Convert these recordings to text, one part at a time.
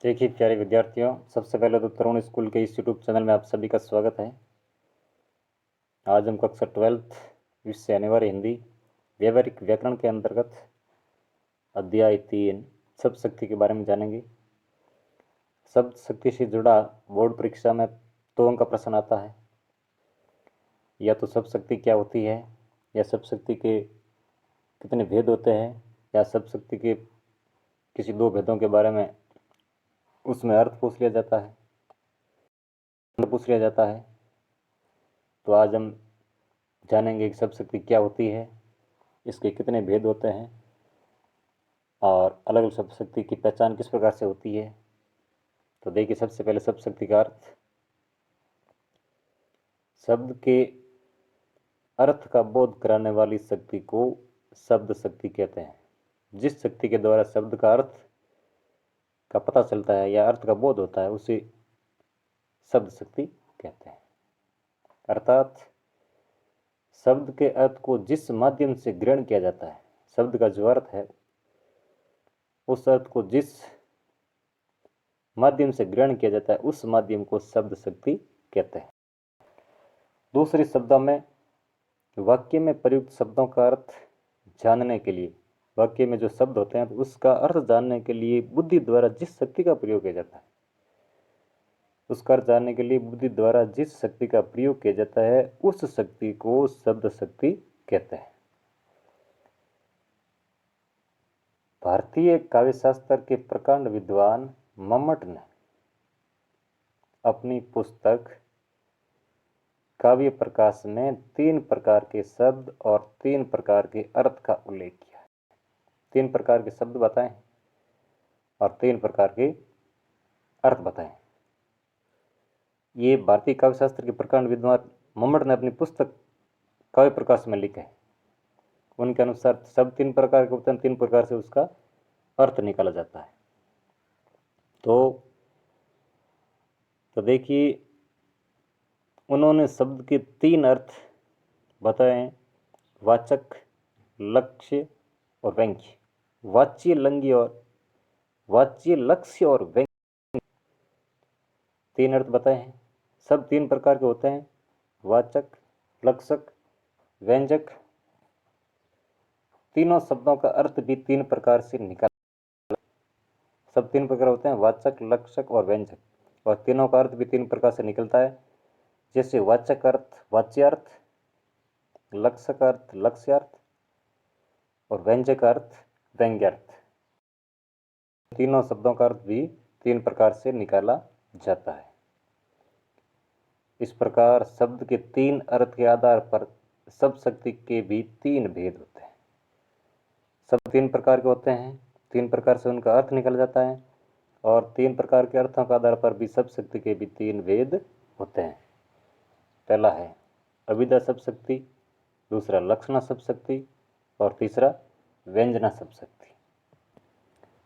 देखिए प्यारे विद्यार्थियों, सबसे पहले तो तरुण स्कूल के इस यूट्यूब चैनल में आप सभी का स्वागत है। आज हम कक्षा 12th विषय अनिवार्य हिंदी व्यवहारिक व्याकरण के अंतर्गत अध्याय 3 शब्द शक्ति के बारे में जानेंगे। शब्द शक्ति से जुड़ा बोर्ड परीक्षा में 2 अंक का प्रश्न आता है। या तो शब्द शक्ति क्या होती है, या शब्द शक्ति के कितने भेद होते हैं, या शब्द शक्ति के किसी 2 भेदों के बारे में उसमें अर्थ पूछ लिया जाता है, तो आज हम जानेंगे कि शब्द शक्ति क्या होती है, इसके कितने भेद होते हैं और अलग अलग शब्द शक्ति की पहचान किस प्रकार से होती है। तो देखिए, सबसे पहले शब्द शक्ति का अर्थ। शब्द के अर्थ का बोध कराने वाली शक्ति को शब्द शक्ति कहते हैं। जिस शक्ति के द्वारा शब्द का अर्थ का पता चलता है या अर्थ का बोध होता है उसे शब्द शक्ति कहते हैं। अर्थात शब्द के अर्थ को जिस माध्यम से ग्रहण किया जाता है, शब्द का जो अर्थ है उस अर्थ को जिस माध्यम से ग्रहण किया जाता है उस माध्यम को शब्द शक्ति कहते हैं। दूसरे शब्दों में, वाक्य में प्रयुक्त शब्दों का अर्थ जानने के लिए, वाक्य में जो शब्द होते हैं तो उसका अर्थ जानने के लिए बुद्धि द्वारा जिस शक्ति का प्रयोग किया जाता है, उसका अर्थ जानने के लिए बुद्धि द्वारा जिस शक्ति का प्रयोग किया जाता है उस शक्ति को शब्द शक्ति कहते हैं। भारतीय काव्यशास्त्र के प्रकांड विद्वान मम्मट ने अपनी पुस्तक काव्य प्रकाश में 3 प्रकार के शब्द और 3 प्रकार के अर्थ का उल्लेख किया है। 3 प्रकार के शब्द बताएं और 3 प्रकार के अर्थ बताएं। ये भारतीय काव्यशास्त्र के प्रकांड विद्वान मम्मट ने अपनी पुस्तक काव्य प्रकाश में लिखा है। उनके अनुसार शब्द 3 प्रकार के होते हैं, 3 प्रकार से उसका अर्थ निकाला जाता है। तो देखिए, उन्होंने शब्द के 3 अर्थ बताए: वाचक, लक्ष्य और व्यंग्य। वाच्य लक्ष्य और व्यंग्य 3 अर्थ बताए हैं। सब 3 प्रकार के होते हैं: वाचक, लक्षक, व्यंजक। तीनों शब्दों का अर्थ भी 3 प्रकार से निकल, सब 3 प्रकार होते हैं: वाचक, लक्षक और व्यंजक, और तीनों का अर्थ भी 3 प्रकार से निकलता है। जैसे वाचक अर्थ वाच्यार्थ, लक्षक अर्थ लक्ष्यार्थ और व्यंजक अर्थ व्यंग्यार्थ। तीनों शब्दों का अर्थ भी 3 प्रकार से निकाला जाता है। इस प्रकार शब्द के 3 अर्थ के आधार पर शब्द शक्ति के भी 3 भेद होते हैं। शब्द 3 प्रकार के होते हैं, 3 प्रकार से उनका अर्थ निकल जाता है, और 3 प्रकार के अर्थों के आधार पर भी शब्द शक्ति के भी 3 भेद होते हैं। पहला है अभिधा शब्द शक्ति, दूसरा लक्षणा शब्द शक्ति और तीसरा व्यंजना शब्द शक्ति।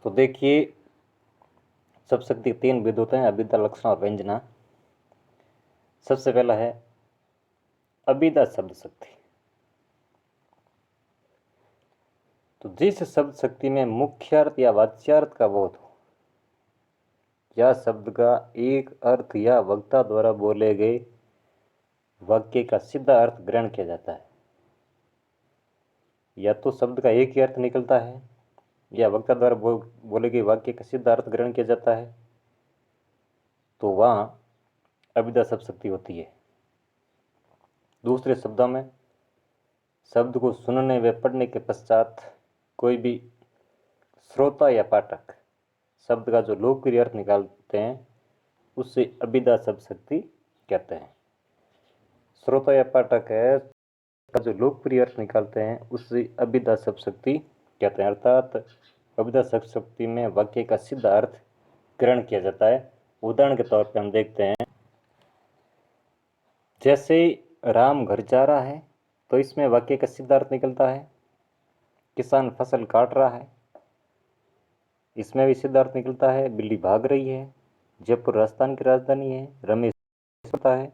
तो देखिए, शब्द शक्ति के 3 भेद होते हैं: अभिधा, लक्षणा और व्यंजना। सबसे पहला है अभिधा शब्द शक्ति। तो जिस शब्द शक्ति में मुख्यार्थ या वाच्यार्थ का बोध हो, या शब्द का एक अर्थ या वक्ता द्वारा बोले गए वाक्य का सीधा अर्थ ग्रहण किया जाता है, या तो शब्द का एक ही अर्थ निकलता है या वक्ता द्वारा बोले गए वाक्य का सीधा अर्थ ग्रहण किया जाता है, तो वहाँ अभिधा शब्द शक्ति होती है। दूसरे शब्दों में, शब्द को सुनने व पढ़ने के पश्चात कोई भी श्रोता या पाठक शब्द का जो लोकप्रिय अर्थ निकालते हैं उससे अभिधा शब्द शक्ति कहते हैं। श्रोता या पाठक है का जो लोकप्रिय अर्थ निकालते हैं उससे अभिधा शब्द शक्ति कहते हैं। अर्थात अभिधा शब्द शक्ति में वाक्य का सीधा अर्थ ग्रहण किया जाता है। उदाहरण के तौर पर हम देखते हैं, जैसे राम घर जा रहा है, तो इसमें वाक्य का सीधा अर्थ निकलता है किसान फसल काट रहा है। इसमें भी सीधा अर्थ निकलता है बिल्ली भाग रही है। जयपुर राजस्थान की राजधानी है। रमेश होता है,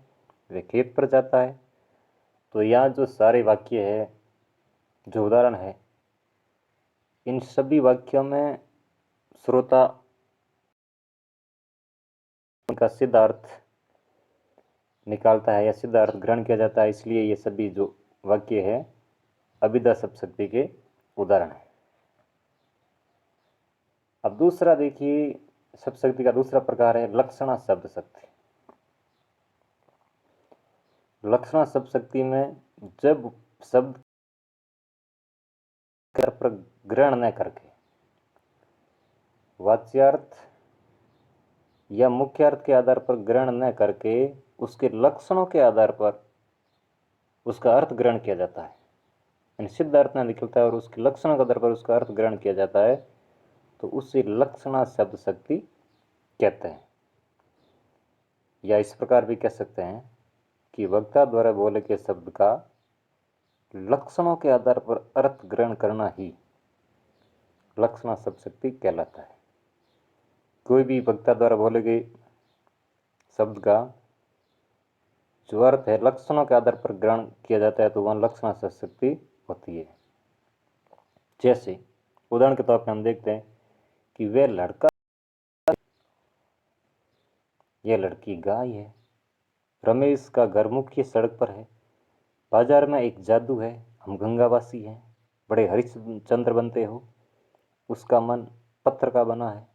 वह खेत पर जाता है। तो यहाँ जो सारे वाक्य है, जो उदाहरण है, इन सभी वाक्यों में श्रोता उनका सिद्ध अर्थ निकालता है या सिद्ध अर्थ ग्रहण किया जाता है, इसलिए ये सभी जो वाक्य है अभिधा शब्द शक्ति के उदाहरण है। अब दूसरा देखिए, शब्द शक्ति का दूसरा प्रकार है लक्षणा शब्द शक्ति। लक्षणा शब्द शक्ति में जब शब्द पर ग्रहण न करके वाच्यार्थ या मुख्यार्थ के आधार पर ग्रहण न करके उसके लक्षणों के आधार पर उसका अर्थ ग्रहण किया जाता है, यानी सिद्ध अर्थ न निकलता है और उसके लक्षणों के आधार पर उसका अर्थ ग्रहण किया जाता है, तो उसे लक्षणा शब्द शक्ति कहते हैं। या इस प्रकार भी कह सकते हैं कि वक्ता द्वारा बोले गए शब्द का लक्षणों के आधार पर अर्थ ग्रहण करना ही लक्षणा शब्द शक्ति कहलाता है। कोई भी वक्ता द्वारा बोले गए शब्द का जो अर्थ है लक्षणों के आधार पर ग्रहण किया जाता है तो वह लक्षणा शब्द शक्ति होती है। जैसे उदाहरण के तौर पर हम देखते हैं कि वह लड़का, यह लड़की गाय है, रमेश का घर मुख्य सड़क पर है, बाजार में एक जादू है, हम गंगावासी हैं, बड़े हरिश्चंद्र बनते हो, उसका मन पत्थर का बना है।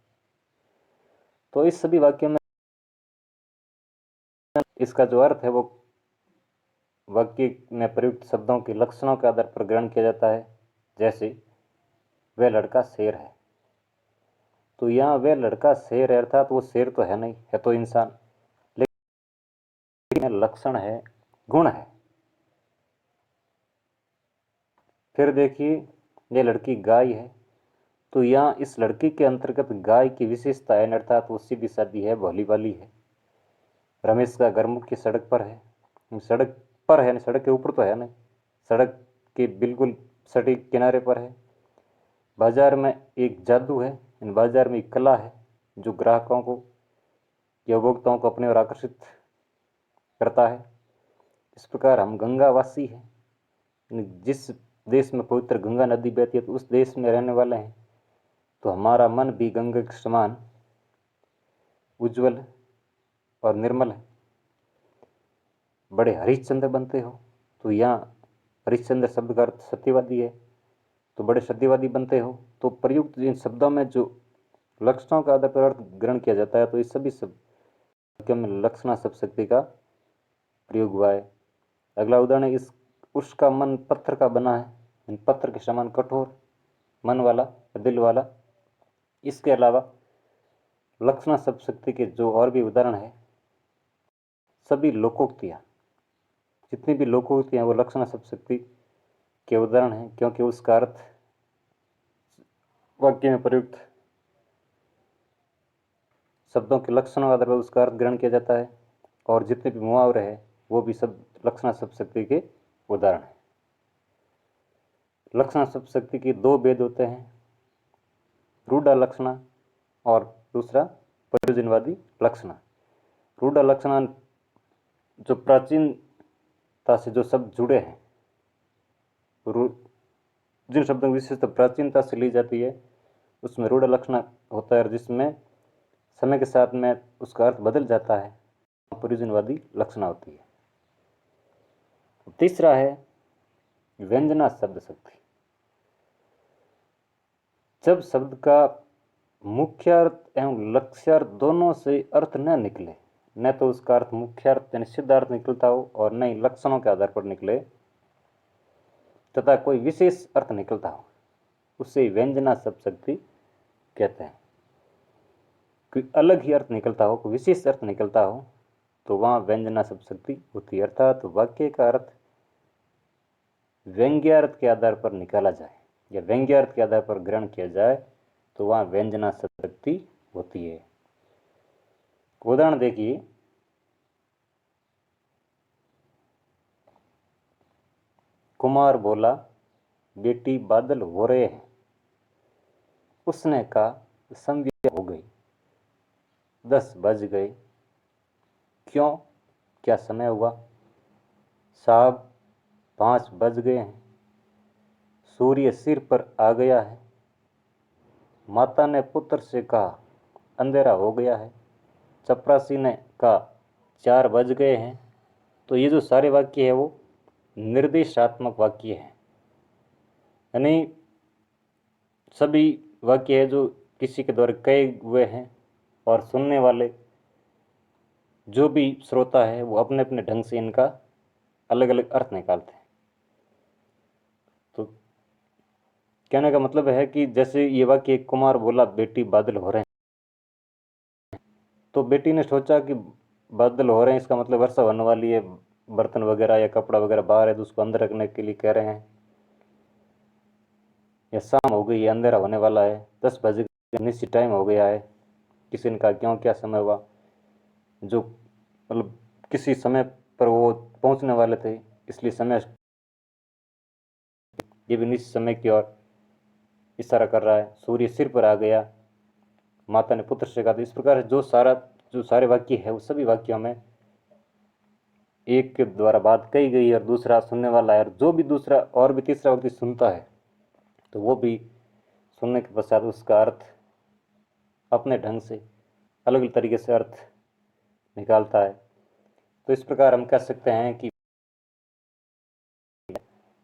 तो इस सभी वाक्यों में इसका जो अर्थ है वो वाक्य में प्रयुक्त शब्दों के लक्षणों के आधार पर ग्रहण किया जाता है। जैसे वह लड़का शेर है, तो यहाँ वह लड़का शेर है अर्थात वो शेर तो है नहीं, है तो इंसान, लेकिन लक्षण है, गुण है। फिर देखिए ये लड़की गाय है, तो यहाँ इस लड़की के अंतर्गत गाय की विशेषता है अर्थात वो सीधी सादी है, भोली भाली है। रमेश का घर मुख्य सड़क पर है, सड़क पर है, सड़क के ऊपर तो है नहीं, सड़क के बिल्कुल सटीक किनारे पर है। बाजार में एक जादू है, इन बाजार में एक कला है जो ग्राहकों को या उपभोक्ताओं को अपने ओर आकर्षित करता है। इस प्रकार हम गंगावासी हैं, जिस देश में पवित्र गंगा नदी बहती है तो उस देश में रहने वाले हैं, तो हमारा मन भी गंगा के समान उज्जवल और निर्मल है। बड़े हरिश्चंद्र बनते हो, तो यहाँ हरिश्चंद्र शब्द का अर्थ सत्यवादी है, तो बड़े सत्यवादी बनते हो। तो प्रयुक्त इन शब्दों में जो लक्षणों का आधार पर अर्थ ग्रहण किया जाता है, तो इस सभी वाक्यों में लक्षणा शब्द शक्ति का प्रयोग हुआ है। अगला उदाहरण है, उसका मन पत्थर का बना है, पत्थर के समान कठोर मन वाला, दिल वाला। इसके अलावा लक्षणा शब्द शक्ति के जो और भी उदाहरण है, सभी लोकोक्तियाँ, जितनी भी लोकोक्तियाँ वो लक्षणा शब्द शक्ति के उदाहरण हैं, क्योंकि उसका अर्थ वाक्य में प्रयुक्त शब्दों के लक्षणों के आधार पर उसका अर्थ ग्रहण किया जाता है। और जितने भी मुहावरे हैं वो भी सब लक्षणा शब्द शक्ति के उदाहरण हैं। लक्षणा शब्द शक्ति के दो भेद होते हैं, रूढ़ा लक्षणा और दूसरा प्रयोजनवादी लक्षणा। रूढ़ा लक्षणा जो प्राचीनता से जो शब्द जुड़े हैं, जिन शब्दों की विशेषता प्राचीनता से ली जाती है उसमें रूढ़ लक्षण होता है, जिसमें समय के साथ में उसका अर्थ बदल जाता है, प्रयोजनवादी लक्षणा होती है। तीसरा है व्यंजना शब्द शक्ति। जब शब्द का मुख्यार्थ एवं लक्ष्यार्थ दोनों से अर्थ न निकले, न तो उसका अर्थ मुख्यार्थ यानी सिद्ध अर्थ निकलता हो और न ही लक्षणों के आधार पर निकले, तथा कोई विशेष अर्थ निकलता हो, उसे व्यंजना शब्द शक्ति कहते हैं। कोई अलग ही अर्थ निकलता हो, कोई विशेष अर्थ निकलता हो, तो वहाँ व्यंजना शब्द शक्ति होती है, अर्थात वाक्य का अर्थ व्यंग्यार्थ के आधार पर निकाला जाए या व्यंग्यार्थ के आधार पर ग्रहण किया जाए तो वहाँ व्यंजना शब्द शक्ति होती है। उदाहरण देखिए, कुमार बोला बेटी बादल हो रहे हैं, उसने कहा संध्या हो गई, 10 बज गए, क्यों, क्या समय हुआ, साहब 5 बज गए हैं, सूर्य सिर पर आ गया है, माता ने पुत्र से कहा अंधेरा हो गया है, चपरासी ने कहा 4 बज गए हैं। तो ये जो सारे वाक्य है वो निर्देशात्मक वाक्य है, यानी सभी वाक्य है जो किसी के द्वारा कहे हुए हैं और सुनने वाले जो भी श्रोता है वो अपने अपने ढंग से इनका अलग अलग अर्थ निकालते हैं। तो कहने का मतलब है कि जैसे ये वाक्य एक कुमार बोला बेटी बादल हो रहे हैं, तो बेटी ने सोचा कि बादल हो रहे हैं इसका मतलब वर्षा होने वाली है, बर्तन वगैरह या कपड़ा वगैरह बाहर है तो उसको अंदर रखने के लिए कह रहे हैं, या शाम हो गई है अंधेरा होने वाला है, 10 बज गए निश्चित टाइम हो गया है, किसी ने कहा क्यों क्या समय हुआ, जो मतलब किसी समय पर वो पहुंचने वाले थे इसलिए समय, ये भी निश्चित समय की ओर इशारा कर रहा है। सूर्य सिर पर आ गया, माता ने पुत्र से कहा। तो इस प्रकार जो सारे वाक्य है वो सभी वाक्यों में एक के द्वारा बात कही गई और दूसरा सुनने वाला है, और जो भी दूसरा और भी तीसरा व्यक्ति सुनता है तो वो भी सुनने के पश्चात उसका अर्थ अपने ढंग से अलग अलग तरीके से अर्थ निकालता है। तो इस प्रकार हम कह सकते हैं कि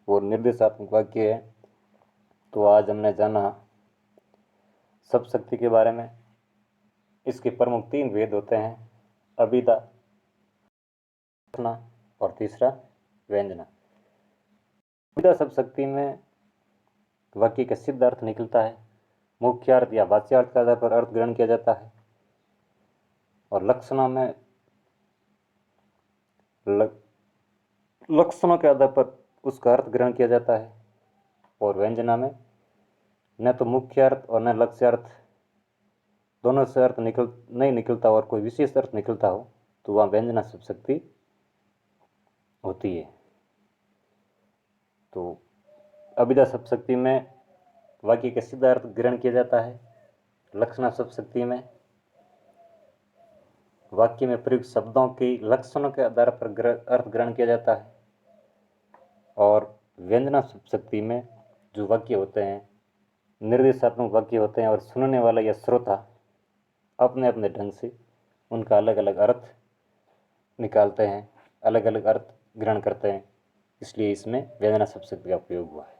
वो निर्देशात्मक वाक्य है। तो आज हमने जाना शब्द शक्ति के बारे में। इसके प्रमुख 3 भेद होते हैं, अभिधा, और तीसरा व्यंजना। अभिधा शब्द शक्ति में वाक्य का सिद्ध अर्थ निकलता है, मुख्य अर्थ या वाच्यार्थ के आधार पर अर्थ ग्रहण किया जाता है, और लक्षणा में लक्षणों के आधार पर उसका अर्थ ग्रहण किया जाता है, और व्यंजना में न तो मुख्य अर्थ और न लक्ष्य अर्थ दोनों से अर्थ नहीं निकलता और कोई विशेष अर्थ निकलता हो तो वहाँ व्यंजना शब्द शक्ति होती है। तो अभिधा शब्द शक्ति में वाक्य के सीधा अर्थ ग्रहण किया जाता है, लक्षणा शब्द शक्ति में वाक्य में प्रयुक्त शब्दों के लक्षणों के आधार पर अर्थ ग्रहण किया जाता है, और व्यंजना शब्द शक्ति में जो वाक्य होते हैं निर्देशात्मक वाक्य होते हैं, और सुनने वाला या श्रोता अपने अपने ढंग से उनका अलग अलग अर्थ निकालते हैं, अलग अलग अर्थ ग्रहण करते हैं, इसलिए इसमें व्यंजना शब्द शक्ति का प्रयोग हुआ है।